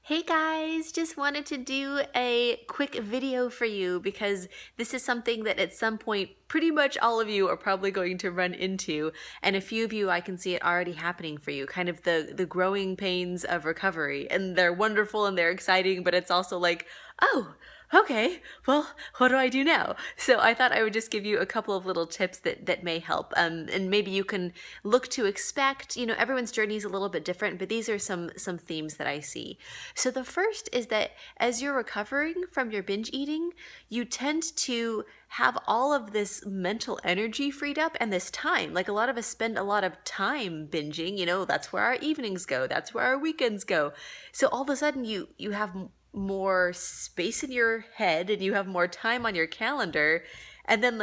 Hey guys, just wanted to do a quick video for you because this is something that at some point pretty much all of you are probably going to run into, and a few of you I can see it already happening for you, kind of the growing pains of recovery. And they're wonderful and they're exciting, but it's also like, oh, okay, well, what do I do now? So I thought I would just give you a couple of little tips that may help. And maybe you can look to expect, everyone's journey is a little bit different, but these are some themes that I see. So the first is that as you're recovering from your binge eating, you tend to have all of this mental energy freed up and this time. Like a lot of us spend a lot of time binging, that's where our evenings go, that's where our weekends go. So all of a sudden you have more space in your head and you have more time on your calendar, and then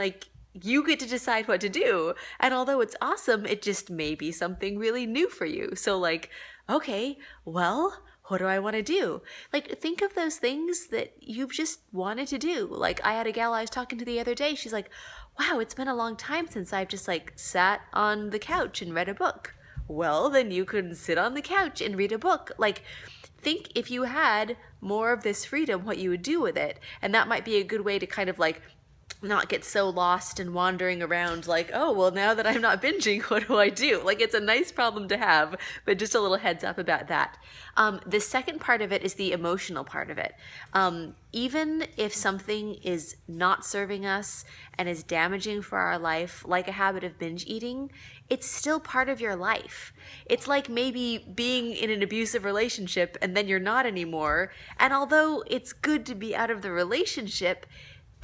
you get to decide what to do. And although it's awesome, it just may be something really new for you. So okay, well, what do I want to do? Think of those things that you've just wanted to do. I had a gal I was talking to the other day. She's like, wow, it's been a long time since I've just sat on the couch and read a book. Well, then you can sit on the couch and read a book. Think if you had more of this freedom, what you would do with it. And that might be a good way to kind of not get so lost and wandering around oh, well, now that I'm not binging, what do I do? It's a nice problem to have, but just a little heads up about that. The second part of it is the emotional part of it. Even if something is not serving us and is damaging for our life, like a habit of binge eating, it's still part of your life. It's like maybe being in an abusive relationship and then you're not anymore. And although it's good to be out of the relationship,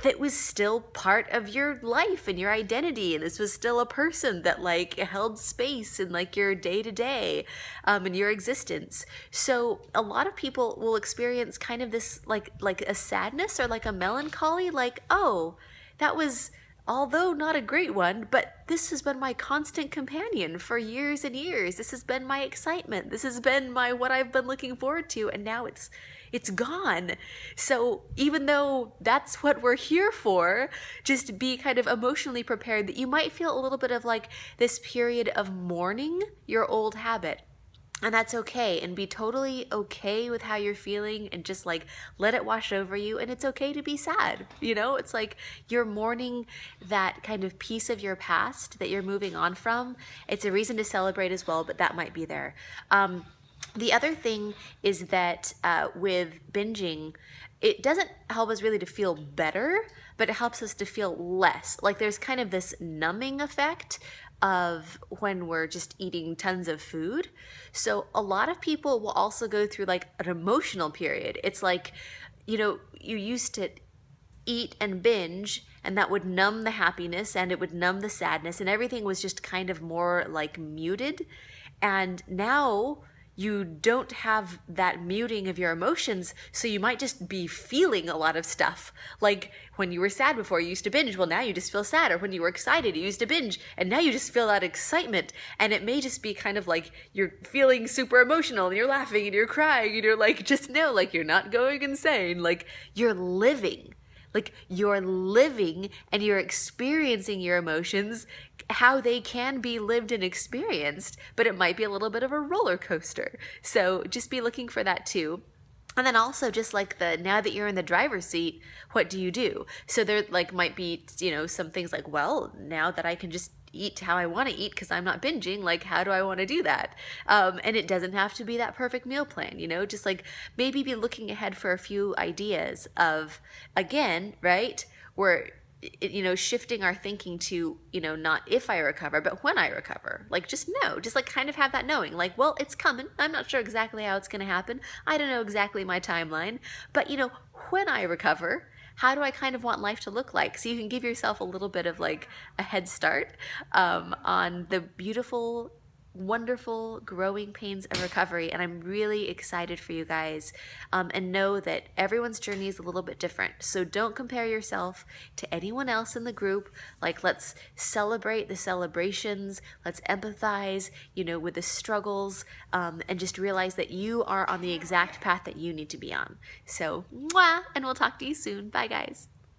that was still part of your life and your identity, and this was still a person that held space in your day-to-day in your existence. So a lot of people will experience kind of this like a sadness or a melancholy, oh, that was, although not a great one, but this has been my constant companion for years and years. This has been my excitement. This has been my what I've been looking forward to, and now it's gone. So even though that's what we're here for, just be kind of emotionally prepared that you might feel a little bit of this period of mourning your old habit. And that's okay, and be totally okay with how you're feeling, and just let it wash over you. And it's okay to be sad. It's you're mourning that kind of piece of your past that you're moving on from. It's a reason to celebrate as well, but that might be there. The other thing is that with binging, it doesn't help us really to feel better, but it helps us to feel less. There's kind of this numbing effect of when we're just eating tons of food. So a lot of people will also go through an emotional period. It's you used to eat and binge, and that would numb the happiness and it would numb the sadness, and everything was just kind of more muted. And now you don't have that muting of your emotions, so you might just be feeling a lot of stuff. When you were sad before, you used to binge, well, now you just feel sad. Or when you were excited, you used to binge, and now you just feel that excitement. And it may just be kind of you're feeling super emotional, and you're laughing, and you're crying, and you're just know, you're not going insane. You're living. You're living and you're experiencing your emotions, how they can be lived and experienced, but it might be a little bit of a roller coaster. So just be looking for that too. And then also just now that you're in the driver's seat, what do you do? So there might be, some things well, now that I can just eat how I want to eat because I'm not binging, how do I want to do that? And it doesn't have to be that perfect meal plan, just maybe be looking ahead for a few ideas of, again, right, we're shifting our thinking to, not if I recover, but when I recover. Just know, just kind of have that knowing, well, it's coming. I'm not sure exactly how it's going to happen. I don't know exactly my timeline, but when I recover, how do I kind of want life to look like? So you can give yourself a little bit of a head start on the beautiful, wonderful growing pains of recovery. And I'm really excited for you guys, and know that everyone's journey is a little bit different. So don't compare yourself to anyone else in the group. Let's celebrate the celebrations. Let's empathize, with the struggles, and just realize that you are on the exact path that you need to be on. So, mwah, and we'll talk to you soon. Bye, guys.